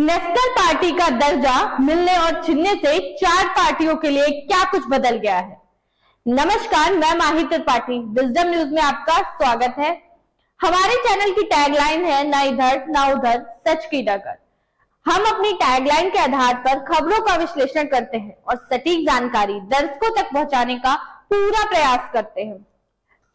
National party का दर्जा मिलने और छिनने से चार पार्टियों के लिए क्या कुछ बदल गया है। नमस्कार, मैं माही त्रिपाठी, विजडम न्यूज में आपका स्वागत है। हमारे चैनल की टैगलाइन है ना इधर ना उधर, सच की डगर। हम अपनी टैगलाइन के आधार पर खबरों का विश्लेषण करते हैं और सटीक जानकारी दर्शकों तक पहुंचाने का पूरा प्रयास करते हैं।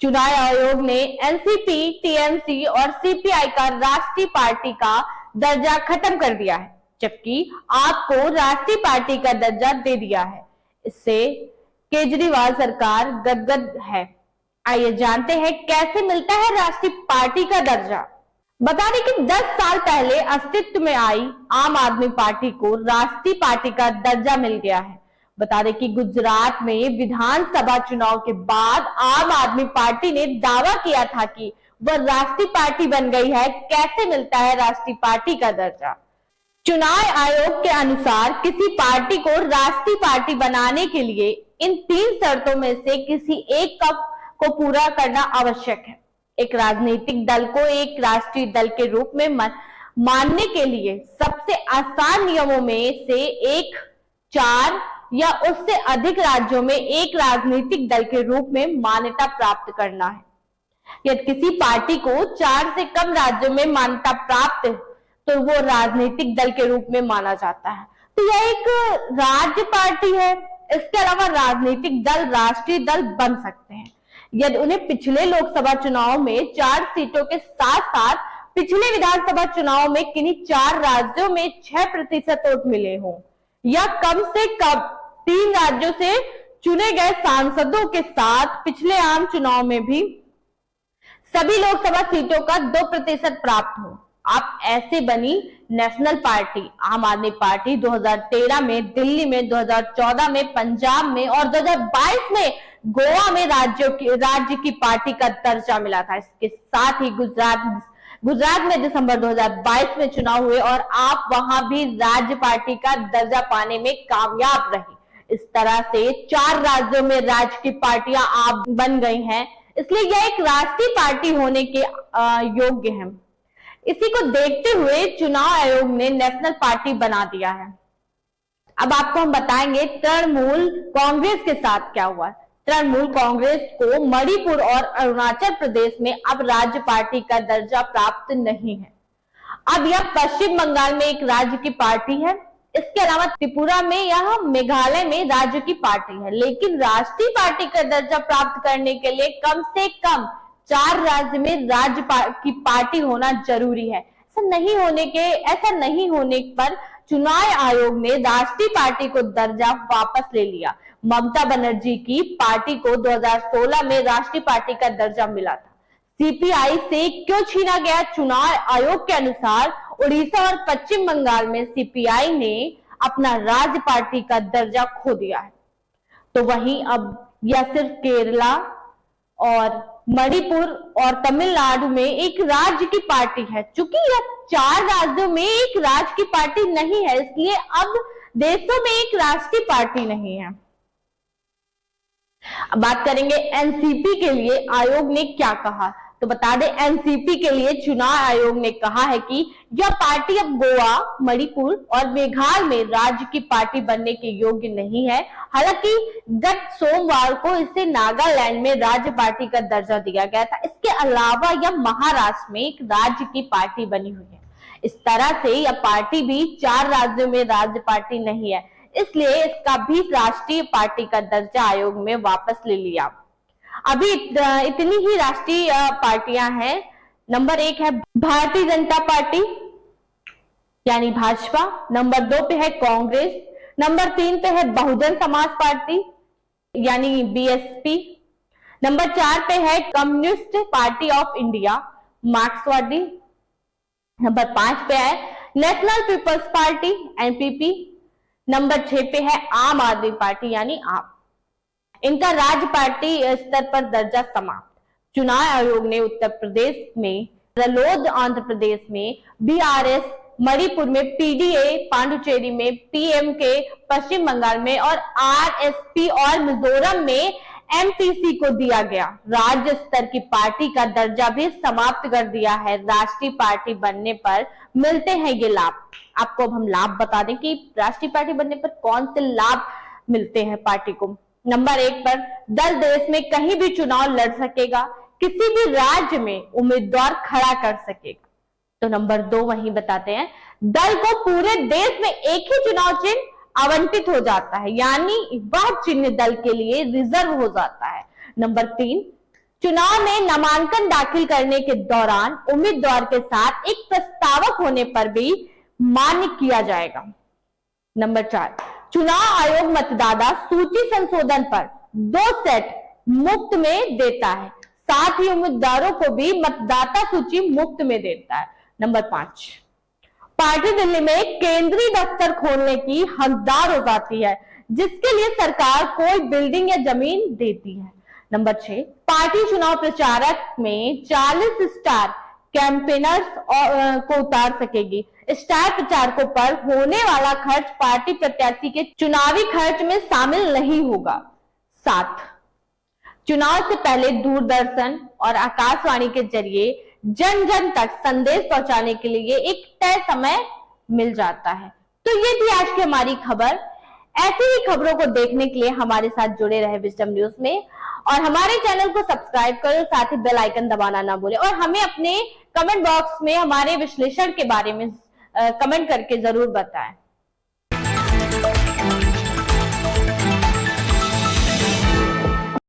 चुनाव आयोग ने एनसीपी, टीएमसी और सीपीआई का राष्ट्रीय पार्टी का दर्जा खत्म कर दिया है, जबकि आपको राष्ट्रीय पार्टी का दर्जा दे दिया है। इससे केजरीवाल सरकार गदगद है। आइए जानते हैं कैसे मिलता है राष्ट्रीय पार्टी का दर्जा। बता दें कि 10 साल पहले अस्तित्व में आई आम आदमी पार्टी को राष्ट्रीय पार्टी का दर्जा मिल गया है। बता दें कि गुजरात में विधानसभा चुनाव के बाद आम आदमी पार्टी ने दावा किया था कि वह राष्ट्रीय पार्टी बन गई है। कैसे मिलता है राष्ट्रीय पार्टी का दर्जा? चुनाव आयोग के अनुसार किसी पार्टी को राष्ट्रीय पार्टी बनाने के लिए इन 3 शर्तों में से किसी एक को पूरा करना आवश्यक है। एक राजनीतिक दल को एक राष्ट्रीय दल के रूप में मानने के लिए सबसे आसान नियमों में से एक 4 या उससे अधिक राज्यों में एक राजनीतिक दल के रूप में मान्यता प्राप्त करना है। यदि किसी पार्टी को 4 से कम राज्यों में मान्यता प्राप्त है तो वो राजनीतिक दल के रूप में माना जाता है। तो यह एक राज्य पार्टी है। इसके अलावा राजनीतिक दल राष्ट्रीय दल बन सकते हैं यदि उन्हें पिछले लोकसभा चुनाव में 4 सीटों के साथ साथ पिछले विधानसभा चुनाव में किन्हीं 4 राज्यों में 6% वोट मिले हों या कम से कम 3 राज्यों से चुने गए सांसदों के साथ पिछले आम चुनाव में भी सभी लोकसभा सीटों का 2% प्राप्त हो। आप ऐसे बनी नेशनल पार्टी। आम आदमी पार्टी 2013 में दिल्ली में, 2014 में पंजाब में और 2022 में गोवा में राज्य की पार्टी का दर्जा मिला था। इसके साथ ही गुजरात में दिसंबर 2022 में चुनाव हुए और आप वहां भी राज्य पार्टी का दर्जा पाने में कामयाब रही। इस तरह से 4 राज्यों में राज्य की पार्टियां आप बन गई हैं, इसलिए यह एक राष्ट्रीय पार्टी होने के योग्य है। इसी को देखते हुए चुनाव आयोग ने नेशनल पार्टी बना दिया है। अब आपको हम बताएंगे तृणमूल कांग्रेस के साथ क्या हुआ। तृणमूल कांग्रेस को मणिपुर और अरुणाचल प्रदेश में अब राज्य पार्टी का दर्जा प्राप्त नहीं है। अब यह पश्चिम बंगाल में एक राज्य की पार्टी है। इसके अलावा त्रिपुरा में या मेघालय में राज्य की पार्टी है, लेकिन राष्ट्रीय पार्टी का दर्जा प्राप्त करने के लिए कम से कम 4 राज्य में राज्य की पार्टी होना जरूरी है। ऐसा नहीं होने पर चुनाव आयोग ने राष्ट्रीय पार्टी को दर्जा वापस ले लिया। ममता बनर्जी की पार्टी को 2016 में राष्ट्रीय पार्टी का दर्जा मिला था। सीपीआई से क्यों छीना गया? चुनाव आयोग के अनुसार उड़ीसा और पश्चिम बंगाल में सीपीआई ने अपना राज्य पार्टी का दर्जा खो दिया है। तो वहीं अब यह सिर्फ केरला और मणिपुर और तमिलनाडु में एक राज्य की पार्टी है। चूंकि यह 4 राज्यों में एक राज्य की पार्टी नहीं है, इसलिए अब देशों में एक राष्ट्रीय पार्टी नहीं है। अब बात करेंगे एनसीपी के लिए आयोग ने क्या कहा। तो बता दें, एनसीपी के लिए चुनाव आयोग ने कहा है कि यह पार्टी अब गोवा, मणिपुर और मेघालय में राज्य की पार्टी बनने के योग्य नहीं है। हालांकि गत सोमवार को इसे नागालैंड में राज्य पार्टी का दर्जा दिया गया था। इसके अलावा यह महाराष्ट्र में एक राज्य की पार्टी बनी हुई है। इस तरह से यह पार्टी भी 4 राज्यों में राज्य पार्टी नहीं है, इसलिए इसका भी राष्ट्रीय पार्टी का दर्जा आयोग में वापस ले लिया। अभी इतनी ही राष्ट्रीय पार्टियां हैं। नंबर 1 है भारतीय जनता पार्टी यानी भाजपा, नंबर 2 पे है कांग्रेस, नंबर 3 पे है बहुजन समाज पार्टी यानी बीएसपी, नंबर 4 पे है communist party of India Marxvadi, number 5 पे है national people's party NPP, number 6 पे है आम आदमी पार्टी यानी आप। इनका राज्य पार्टी स्तर पर दर्जा समाप्त। चुनाव आयोग ने उत्तर प्रदेश में, रलोद आंध्र प्रदेश में, बीआरएस मणिपुर में, पीडीए पांडुचेरी में, पीएमके पश्चिम बंगाल में और आरएसपी और मिजोरम में एमपीसी को दिया गया राज्य स्तर की पार्टी का दर्जा भी समाप्त कर दिया है। राष्ट्रीय पार्टी बनने पर मिलते हैं ये लाभ। आपको अब हम लाभ बता दें कि राष्ट्रीय पार्टी बनने पर कौन से लाभ मिलते हैं पार्टी को। नंबर 1 पर दल देश में कहीं भी चुनाव लड़ सकेगा, किसी भी राज्य में उम्मीदवार खड़ा कर सकेगा। तो नंबर 2 वहीं बताते हैं, दल को पूरे देश में एक ही चुनाव चिन्ह आवंटित हो जाता है, यानी वह चिन्ह दल के लिए रिजर्व हो जाता है। नंबर 3, चुनाव में नामांकन दाखिल करने के दौरान उम्मीदवार के साथ एक प्रस्तावक होने पर भी मान्य किया जाएगा। नंबर 4, चुनाव आयोग मतदाता सूची संशोधन पर 2 सेट मुफ्त में देता है, साथ ही उम्मीदवारों को भी मतदाता सूची मुफ्त में देता है। नंबर 5, पार्टी दिल्ली में केंद्रीय दफ्तर खोलने की हकदार हो जाती है, जिसके लिए सरकार कोई बिल्डिंग या जमीन देती है। नंबर 6, पार्टी चुनाव प्रचारक में 40 स्टार कैंपेनर्स को उतार सकेगी। स्टार प्रचारकों पर होने वाला खर्च पार्टी प्रत्याशी के चुनावी खर्च में शामिल नहीं होगा। 7, चुनाव से पहले दूरदर्शन और आकाशवाणी के जरिए जन जन तक संदेश पहुंचाने के लिए एक तय समय मिल जाता है। तो ये थी आज की हमारी खबर। ऐसी ही खबरों को देखने के लिए हमारे साथ जुड़े रहे विजडम न्यूज में, और हमारे चैनल को सब्सक्राइब करें, साथ ही बेल आइकन दबाना ना भूलें, और हमें अपने कमेंट बॉक्स में हमारे विश्लेषण के बारे में कमेंट करके जरूर बताएं।